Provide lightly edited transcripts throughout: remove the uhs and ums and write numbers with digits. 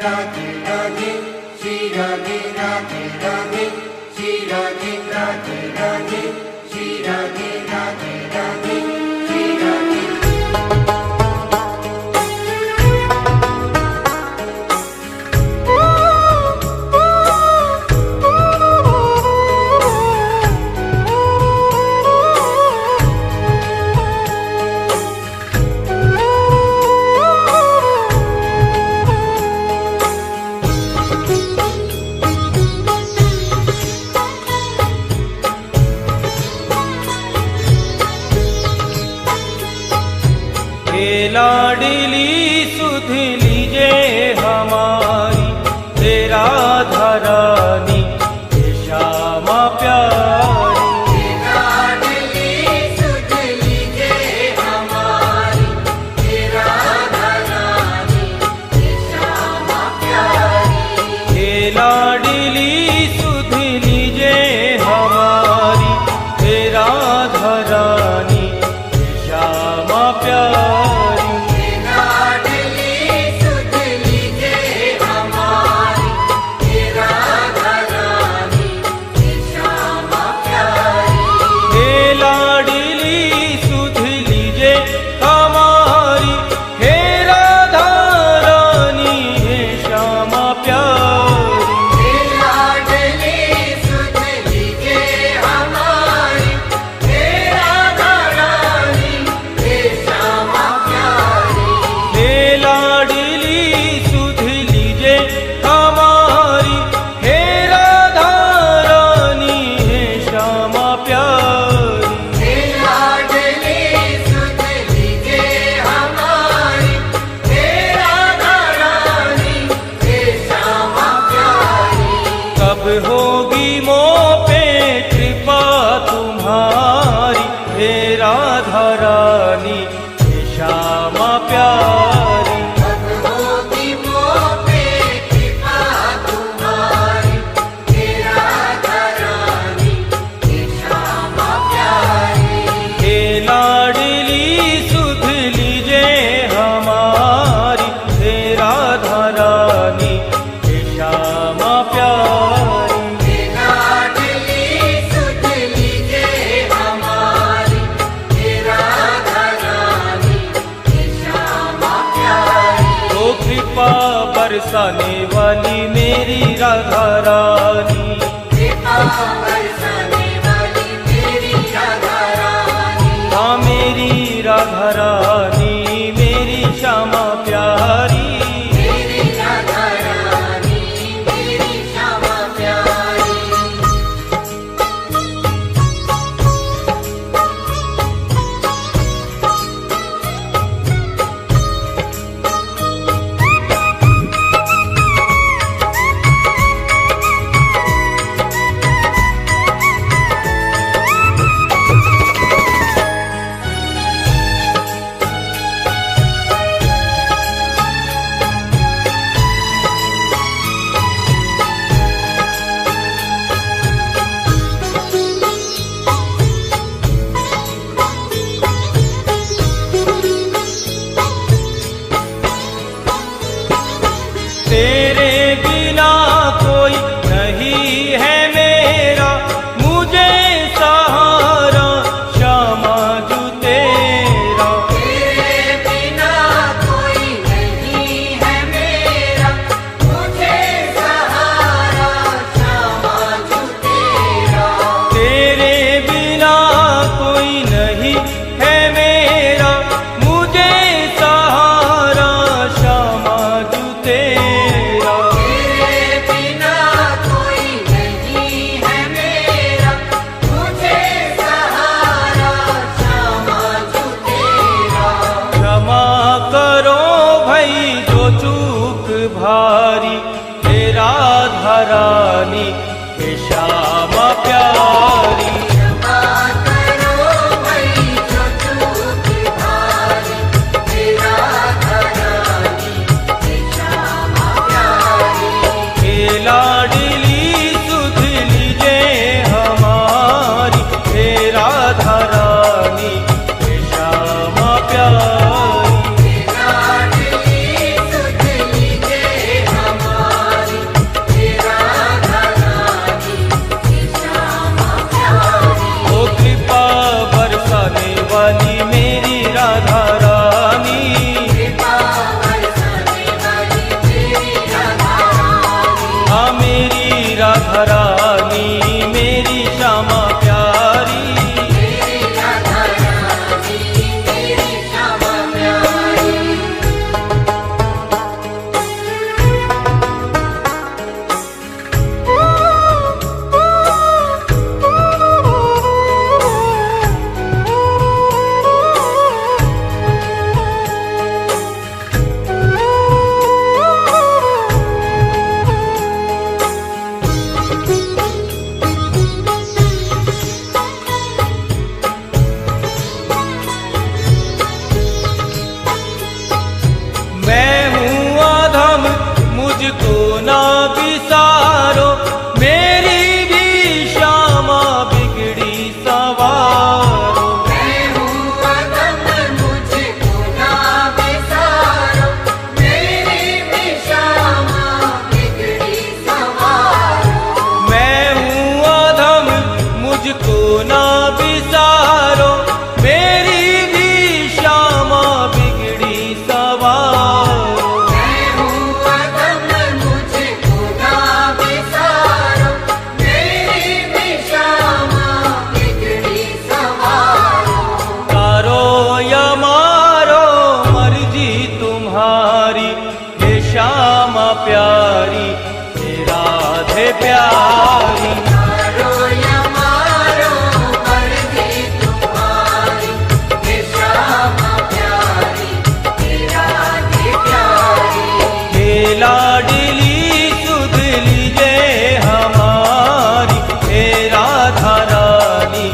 राधे राधे श्री राधे राधे राधे श्री राधे राधे राधे श्री राधे राधे राधे श्री राधे। लाडली सुध लीजे हमारी तेरा धरानी श्यामा प्यारी। लाडली सुध लीजे हमारी तेरा धरानी श्यामा प्यारी। लाडली सुध लीजे हमारी तेरा धरानी श्यामा प्यारी। होगी मो पे कृपा तुम्हारी हे राधा रानी श्यामा प्यारी। अब होगी मो पे कृपा तुम्हारी हे राधा रानी श्यामा प्यारी। हे लाडली सुध लीजे हमारी हे राधा रानी श्यामा प्यारी। कृपा बरसाने वाली मेरी राधा रानी। कृपा बरसाने वाली मेरी राधा रानी। हाँ मेरी राधा रानी मेरी श्यामा प्यारी। मेरी राधा रानी मेरी श्यामा प्यारी। तेरे बिना कोई नहीं है मेरा मुझे सहारा श्यामा जू तेरा। तेरे बिना कोई नहीं है मेरा मुझे सहारा श्यामा जू तेरा। तेरे बिना कोई नहीं है मेरा मुझे सहारा श्यामा जू तेरा। तेरे बिना कोई नहीं है मेरा मुझे सहारा श्यामा जू तेरा। क्षमा करो भाई जो चूक भारी हे राधा रानी हे श्यामा प्यारी। क्षमा करो भई जो चूक भारी हे राधा रानी हे श्यामा प्यारी। हे लाडली सुध लीजे हमारी हे राधा रानी हे श्यामा प्यारी। लाडली सुध लीजे हम प्यारी हे राधे प्यारी। मारो या मारो मर्जी तुम्हारी, हे श्यामा प्यारी हे राधे प्यारी। हे लाडली सुध लीजे हमारी, हे राधा रानी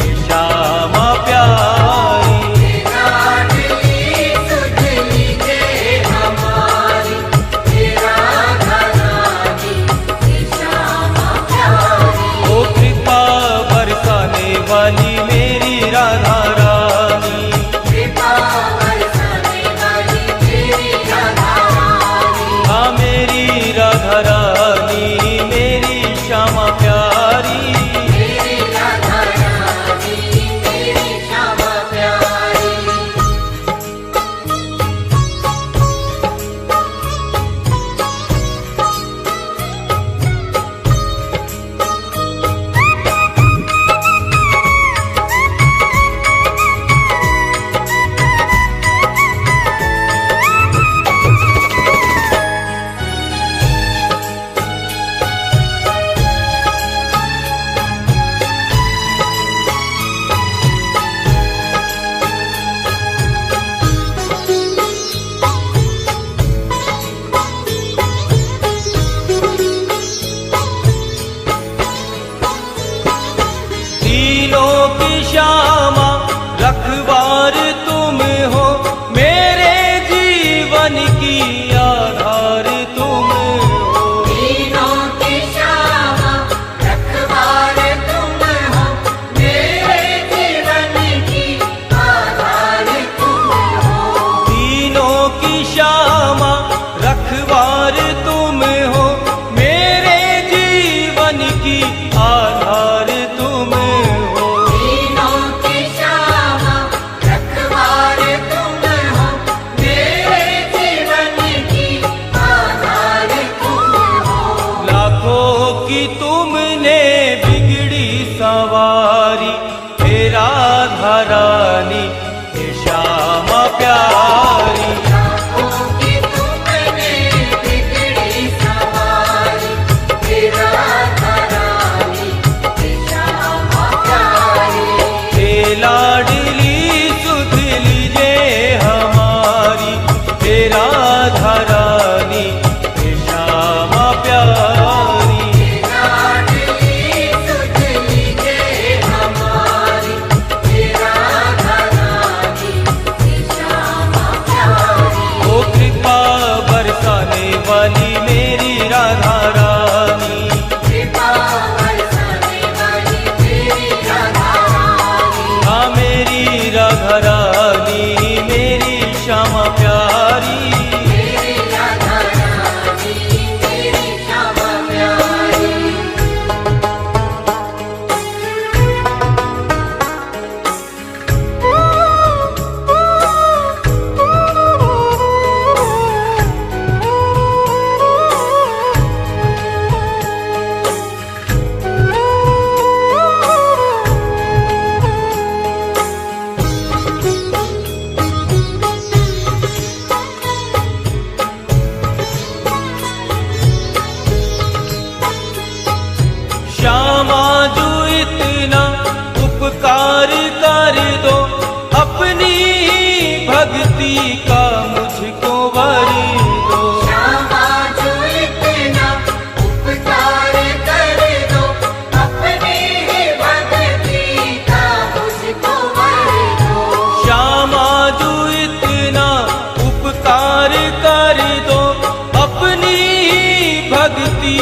हे श्यामा प्यारी। हे लाडली सुध लीजे हमारी, हे राधा रानी हे श्यामा प्यारी। ओ कृपा बरसाने वाली मेरी राधा रानी, कृपा बरसाने वाली मेरी राधा रानी। हाँ मेरी राधा रानी मेरी श्यामा प्यारी। मेरी राधा रानी मेरी श्यामा प्यारी। तीनों की श्यामा रखवार तुम हो, मेरे जीवन की आधार तुम हो। तीनों की श्यामा रखवार तुम हो, मेरे जीवन की आधार तुम हो। तीनों की श्यामा रखवार तुम हो, मेरे जीवन की आधार तुम हो। तीनों की श्यामा रखवार तुम हो, मेरे जीवन की आधार तुम हो। लाखों की तुमने बिगड़ी सवारी, हे राधा रानी हे श्यामा प्यारी। लाखों की तुमने बिगड़ी सवारी, हे राधा रानी हे श्यामा प्यारी। हे लाडली सुध लीजे हमारी, हे राधा रानी हे श्यामा प्यारी। हे लाडली सुध लीजे हमारी, हे राधा रानी हे श्यामा प्यारी। ओ कृपा बरसाने वाली मेरी राधा रानी, कृपा बरसाने वाली मेरी राधा रानी। हाँ मेरी राधा रानी मेरी श्यामा प्यारी। मेरी राधा रानी मेरी श्यामा प्यारी। श्यामा जो इतना उपकार कर दो, अपनी भक्ति का मुझको वर दो। श्यामा जो इतना उपकार कर दो, अपनी ही भक्ति का मुझको वर दो। श्यामा जो इतना उपकार कर दो, अपनी भक्ति